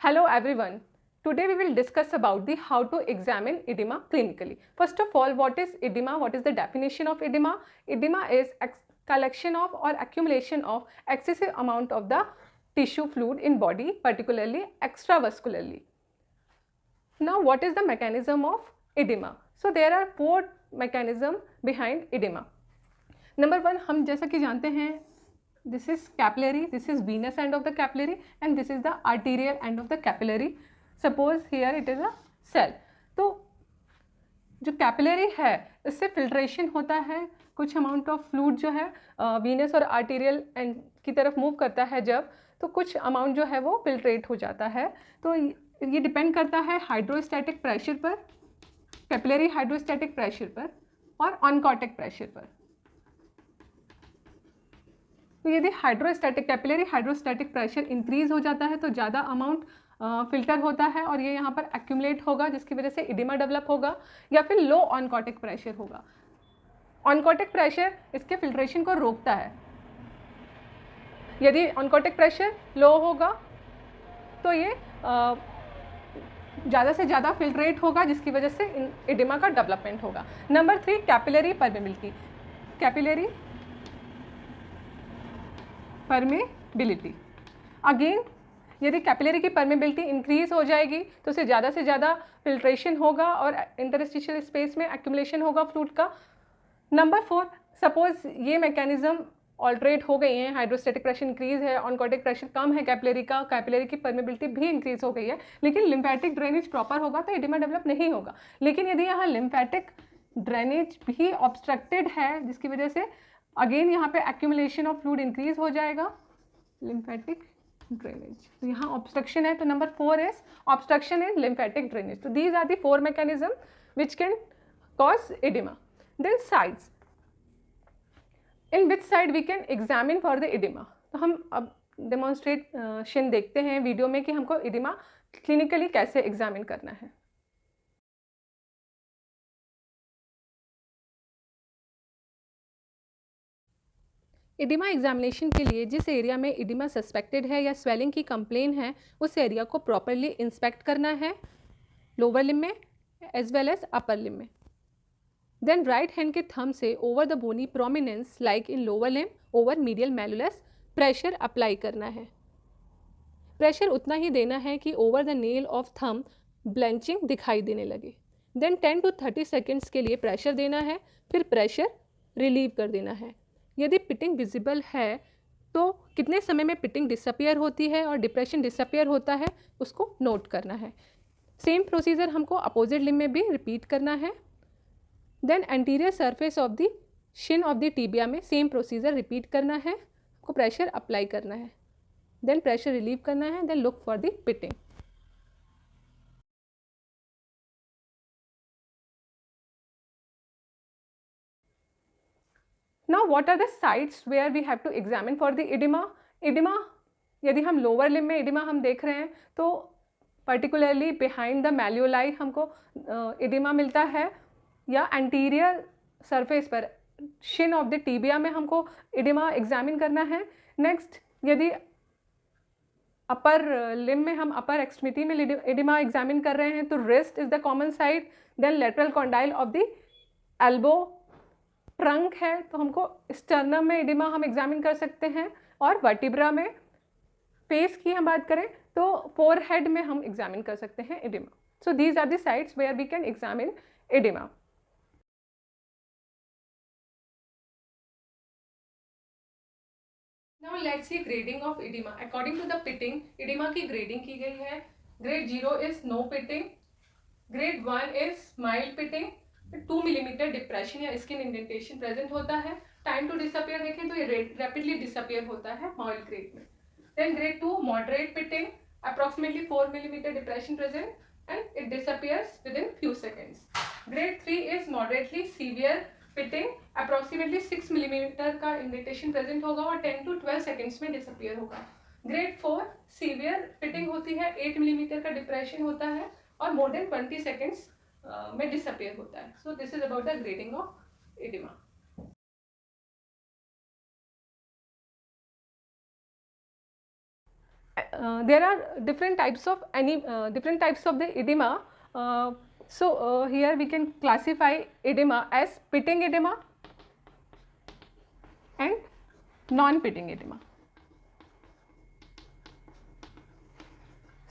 Hello everyone. Today we will discuss about the how to examine edema clinically. First of all, what is edema? What is the definition of edema? Edema is collection of or accumulation of excessive amount of the tissue fluid in body, particularly extravascularly. Now, what is the mechanism of edema? So there are four mechanism behind edema. Number one, हम जैसा कि जानते हैं, this is capillary, this is venous end of the capillary and this is the arterial end of the capillary. Suppose here it is a cell. तो जो capillary है इससे filtration होता है, कुछ अमाउंट ऑफ फ्लूइड जो है वीनस और आर्टीरियल एंड की तरफ मूव करता है जब, तो कुछ अमाउंट जो है वो फिल्ट्रेट हो जाता है. तो ये डिपेंड करता है हाइड्रोस्टैटिक प्रेशर पर, कैपिलरी हाइड्रोस्टैटिक प्रेशर पर और ऑनकॉटिक प्रेशर पर. तो यदि कैपिलरी हाइड्रोस्टैटिक प्रेशर इंक्रीज हो जाता है तो ज़्यादा अमाउंट फिल्टर होता है और ये यहाँ पर एक्यूमुलेट होगा जिसकी वजह से एडिमा डेवलप होगा. या फिर लो ऑनकॉटिक प्रेशर होगा. ऑनकॉटिक प्रेशर इसके फिल्ट्रेशन को रोकता है. यदि ऑनकॉटिक प्रेशर लो होगा तो ये ज़्यादा से ज़्यादा फिल्ट्रेट होगा जिसकी वजह से एडिमा का डेवलपमेंट होगा. Number 3, capillary permeability. Capillary permeability, again यदि कैपिलरी की परमेबिलिटी इंक्रीज हो जाएगी तो उसे ज़्यादा से ज़्यादा फिल्ट्रेशन होगा और इंटरस्टिशियल स्पेस में एक्यूमुलेशन होगा फ्लूइड का. नंबर 4, सपोज ये मैकेनिज्म ऑल्टरेट हो गई हैं, हाइड्रोस्टैटिक प्रेशर इंक्रीज है, ऑनकॉटिक प्रेशर कम है कैपिलरी का, कैपिलरी की परमेबिलिटी भी इंक्रीज हो गई है, लेकिन लिम्फेटिक ड्रेनेज प्रॉपर होगा तो एडिमा डेवलप नहीं होगा. लेकिन यदि यहाँ लिम्फेटिक ड्रेनेज भी ऑब्स्ट्रक्टेड है जिसकी वजह से अगेन यहाँ पे एक्यूमुलेशन ऑफ फ्लूइड इंक्रीज हो जाएगा, लिम्फेटिक ड्रेनेज. तो यहाँ ऑब्स्ट्रक्शन है, तो number 4 is obstruction in lymphatic drainage. तो these are the 4 mechanism which can cause oedema. Then sides, in which side we can examine for the oedema. तो हम अब डेमोन्स्ट्रेशन देखते हैं वीडियो में कि हमको एडिमा क्लिनिकली कैसे एग्जामिन करना है. एडिमा एग्जामिनेशन के लिए जिस एरिया में एडिमा सस्पेक्टेड है या स्वेलिंग की कंप्लेन है उस एरिया को प्रॉपरली इंस्पेक्ट करना है, लोअर लिम में as well as upper limb में. देन राइट हैंड के थंब से over the bony prominence like in lower limb over medial malleolus pressure apply करना है. प्रेशर उतना ही देना है कि over the nail of thumb blanching दिखाई देने लगे. देन 10 to 30 सेकेंड्स के लिए प्रेशर देना है, फिर प्रेशर रिलीव कर देना है. यदि पिटिंग विजिबल है तो कितने समय में पिटिंग डिसअपियर होती है और डिप्रेशन डिसअपियर होता है उसको नोट करना है. सेम प्रोसीजर हमको अपोजिट लिम में भी रिपीट करना है. Then anterior surface of the shin of the tibia में सेम प्रोसीजर रिपीट करना है, आपको प्रेशर अप्लाई करना है, देन प्रेशर रिलीव करना है, then look for the pitting. Now what are the sites where we have to examine for the edema? Edema, यदि हम लोअर लिम में एडिमा हम देख रहे हैं तो पर्टिकुलरली बिहाइंड द मैल्यूलाई हमको एडिमा मिलता है, या एंटीरियर सरफेस पर शिन ऑफ द टीबिया में हमको एडिमा एग्जामिन करना है. नेक्स्ट, यदि अपर लिम में हम अपर एक्सट्रीमिटी में एडिमा एग्जामिन कर रहे हैं तो wrist is the common site. Then lateral condyle of the elbow, trunk है तो हमको स्टर्नम में एडिमा हम एग्जामिन कर सकते हैं, और वर्टिब्रा में, फेस की हम बात करें तो फोरहेड में हम एग्जामिन कर सकते हैं oedema. So these are the sites where we can examine oedema. Now let's see grading of oedema. According to the pitting oedema की ग्रेडिंग की गई है. Grade 0 is no pitting, grade 1 is mild pitting, 2 millimetre depression या skin indentation present होता है. Time to disappear देखें तो ये रैपिडली डिसअपियर होता है माइल्ड ग्रेड में. Then grade 2 moderate pitting, approximately 4 millimetre depression present and it disappears within few seconds. Grade 3 is moderately severe pitting, approximately 6 millimetre का indentation present होगा और 10 to 12 seconds में डिसअपियर होगा. Grade 4 severe pitting होती है, 8 millimetre का depression होता है और मोर देन 20 सेकेंड्स में डिसअपियर होता है. So this is about the grading of oedema. there are different types of the edema. So here we can classify edema as pitting edema and non-pitting edema.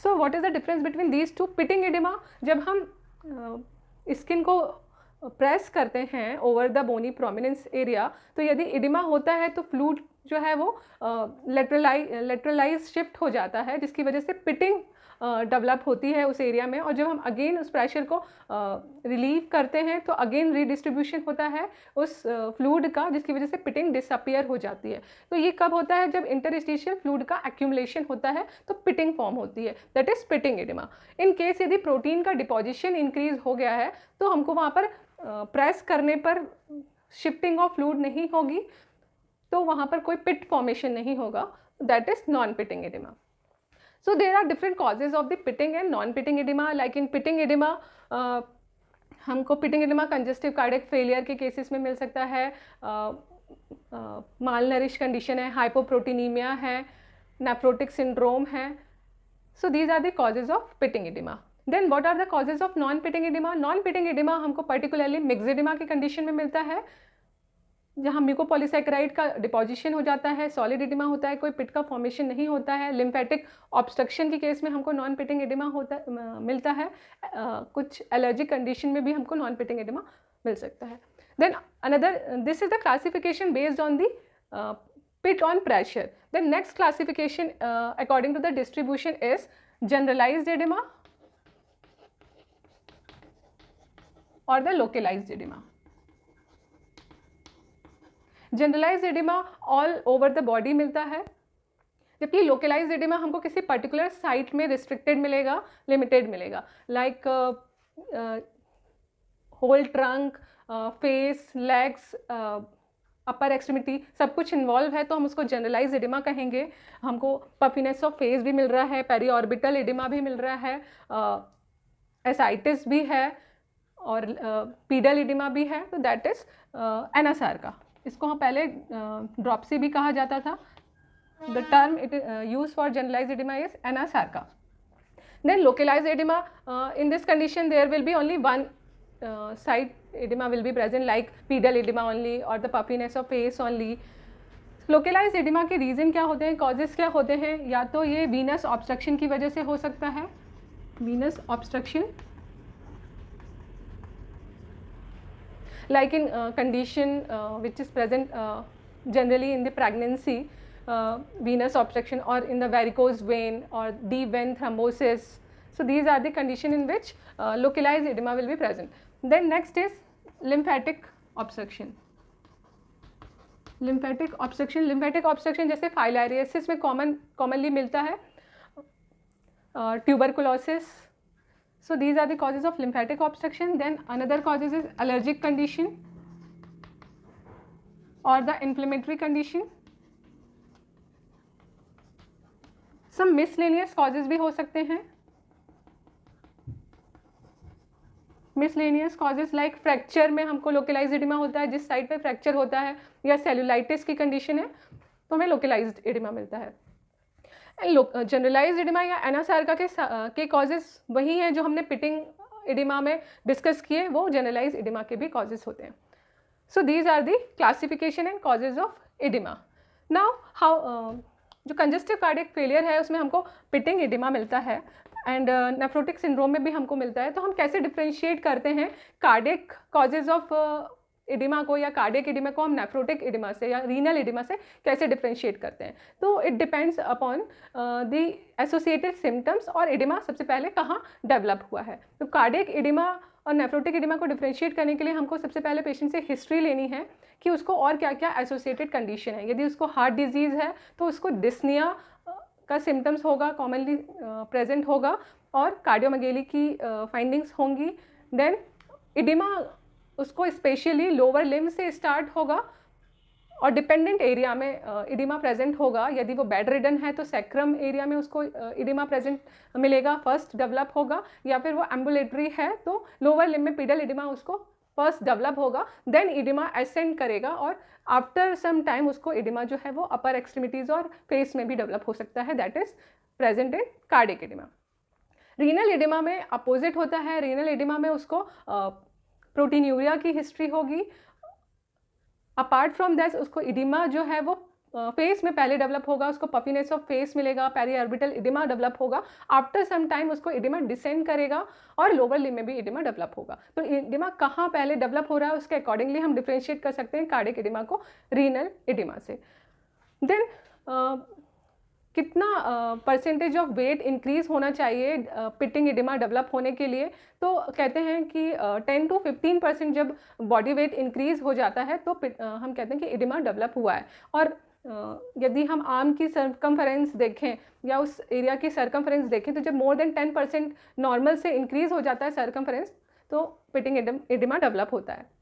So what is the difference between these two? Pitting edema, जब हम skin को press करते हैं over the bony prominence area, तो यदि oedema होता है तो फ्लूइड जो है वो लेटरलाइज शिफ्ट हो जाता है, जिसकी वजह से पिटिंग डेवलप होती है उस एरिया में, और जब हम अगेन उस प्रेशर को रिलीव करते हैं तो अगेन रीडिस्ट्रीब्यूशन होता है उस फ्लूइड का, जिसकी वजह से पिटिंग डिसअपियर हो जाती है. तो ये कब होता है? जब इंटरस्टिशियल फ्लूइड का एक्यूमुलेशन होता है तो पिटिंग फॉर्म होती है, that is pitting oedema. In case यदि प्रोटीन का डिपोजिशन इंक्रीज हो गया है तो हमको वहाँ पर प्रेस करने पर शिफ्टिंग ऑफ फ्लूइड नहीं होगी, तो वहाँ पर कोई पिट फॉर्मेशन नहीं होगा, that is non pitting oedema. So there are different causes of the pitting and non-pitting edema. Like in pitting edema, हमको pitting edema congestive cardiac failure के केसेस में मिल सकता है, malnourished condition है, hypoproteinemia है, nephrotic syndrome है. So these are the causes of pitting edema. Then what are the causes of non-pitting edema? Non-pitting edema हमको particularly mixed edema की condition में मिलता है, जहाँ म्यूकोपॉलीसैकेराइड का डिपोजिशन हो जाता है, सॉलिड एडिमा होता है, कोई पिट का फॉर्मेशन नहीं होता है. लिम्फेटिक ऑब्स्ट्रक्शन के केस में हमको नॉन पिटिंग एडिमा मिलता है. कुछ एलर्जिक कंडीशन में भी हमको नॉन पिटिंग एडिमा मिल सकता है. Then another, this is the classification based on the pit on pressure. Then next classification according to the distribution is generalised oedema और the localised oedema. Generalise oedema all over the body मिलता है, जबकि localise oedema हमको किसी particular site में restricted मिलेगा, limited मिलेगा. Like whole trunk, face, legs, upper extremity सब कुछ इन्वॉल्व है, तो हम उसको जनरलाइज एडिमा कहेंगे. हमको पफिनेस ऑफ फेस भी मिल रहा है, पेरीऑर्बिटल एडिमा भी मिल रहा है, एसाइटिस भी है और पीडल एडिमा भी है, तो दैट इज एनासार का. इसको हम पहले ड्रॉपसी भी कहा जाता था. The term it use for generalise oedema is anasarca. Then localise oedema, in this condition there will be only one side oedema will be present, like pedal oedema only और the puffiness of face only. Localise oedema के reason क्या होते हैं, causes क्या होते हैं? या तो ये वीनस ऑब्स्ट्रक्शन की वजह से हो सकता है, Venus obstruction, like in condition which is present generally in the pregnancy, venous obstruction, or in the varicose vein or deep vein thrombosis. So these are the condition in which localized edema will be present. Then next is lymphatic obstruction. lymphatic obstruction जैसे फाइलारियसिस में commonly मिलता है, tuberculosis. So these are the causes of lymphatic obstruction. Then another causes is allergic condition or the inflammatory condition. Some miscellaneous causes भी हो सकते हैं. Miscellaneous causes like fracture में हमको localized edema होता है, जिस साइड पे फ्रैक्चर होता है, या सेलुलाइटिस की कंडीशन है तो हमें localized edema मिलता है. जनरलाइज एडिमा या एनासार्का के कॉजेज वही हैं जो हमने पिटिंग एडिमा में डिस्कस किए, वो जनरलाइज एडिमा के भी कॉजेज होते हैं. So these are the classification and causes of oedema. Now how, जो कंजेस्टिव कार्डियक फेलियर है उसमें हमको पिटिंग एडिमा मिलता है एंड नेफ्रोटिक सिंड्रोम में भी हमको मिलता है. तो हम कैसे डिफ्रेंशिएट करते हैं कार्डियक कॉजेज ऑफ एडिमा को या कार्डियक एडिमा को हम नेफ्रोटिक एडिमा से या रीनल एडिमा से कैसे डिफ्रेंशिएट करते हैं? तो it depends upon the associated symptoms और एडिमा सबसे पहले कहाँ डेवलप हुआ है. तो कार्डियक एडिमा और नेफ्रोटिक एडिमा को डिफ्रेंशिएट करने के लिए हमको सबसे पहले पेशेंट से हिस्ट्री लेनी है कि उसको और क्या क्या एसोसिएटेड कंडीशन है. यदि उसको हार्ट डिजीज़ है तो उसको डिस्निया का सिम्टम्स होगा, कॉमनली प्रेजेंट होगा, और कार्डियोमेगेली की फाइंडिंग्स होंगी. देन एडिमा उसको स्पेशली लोअर लिम्ब से स्टार्ट होगा और डिपेंडेंट एरिया में एडिमा प्रेजेंट होगा. यदि वो बेड रिडन है तो सैक्रम एरिया में उसको एडिमा प्रेजेंट मिलेगा, फर्स्ट डेवलप होगा, या फिर वो एम्बुलेटरी है तो लोअर लिम्ब में पीडल एडिमा उसको फर्स्ट डेवलप होगा. देन एडिमा एसेंड करेगा और आफ्टर सम टाइम उसको एडिमा जो है वो अपर एक्सट्रीमिटीज़ और फेस में भी डेवलप हो सकता है, that is present in cardiac oedema. Renal oedema में अपोजिट होता है, रीनल एडिमा में उसको प्रोटीन्यूरिया की हिस्ट्री होगी। अपार्ट फ्रॉम दैट उसको एडिमा जो है वो फेस में पहले डेवलप होगा, उसको पफिनेस ऑफ फेस मिलेगा, पेरी ऑर्बिटल एडिमा डेवलप होगा। आफ्टर सम टाइम उसको एडिमा डिसेंड करेगा और लोअर लिम्ब में भी एडिमा डेवलप होगा। तो एडिमा कहाँ पहले डेवलप हो रहा है उसके अकॉर्डिंगली हम डिफ्रेंशिएट कर सकते हैं कार्डियक एडिमा को रीनल एडिमा से। देन कितना परसेंटेज ऑफ वेट इंक्रीज होना चाहिए पिटिंग एडिमा डेवलप होने के लिए, तो कहते हैं कि 10 to 15% जब बॉडी वेट इंक्रीज हो जाता है तो हम कहते हैं कि एडिमा डेवलप हुआ है। और यदि हम आर्म की सर्कमफरेंस देखें या उस एरिया की सर्कमफरेंस देखें तो जब मोर देन 10% नॉर्मल से इंक्रीज हो जाता है सर्कमफरेंस तो पिटिंग एडिमा डेवलप होता है।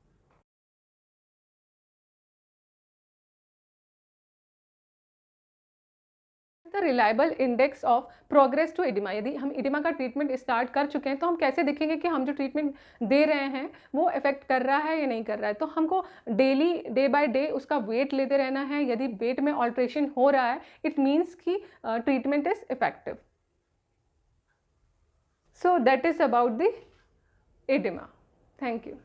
The reliable index of progress to oedema, यदि हम एडिमा का ट्रीटमेंट स्टार्ट कर चुके हैं तो हम कैसे देखेंगे कि हम जो ट्रीटमेंट दे रहे हैं वो इफेक्ट कर रहा है या नहीं कर रहा है। तो हमको डेली डे बाय डे उसका वेट लेते रहना है। यदि वेट में ऑल्ट्रेशन हो रहा है इट मीन्स कि treatment is effective. So that is about the oedema. Thank you.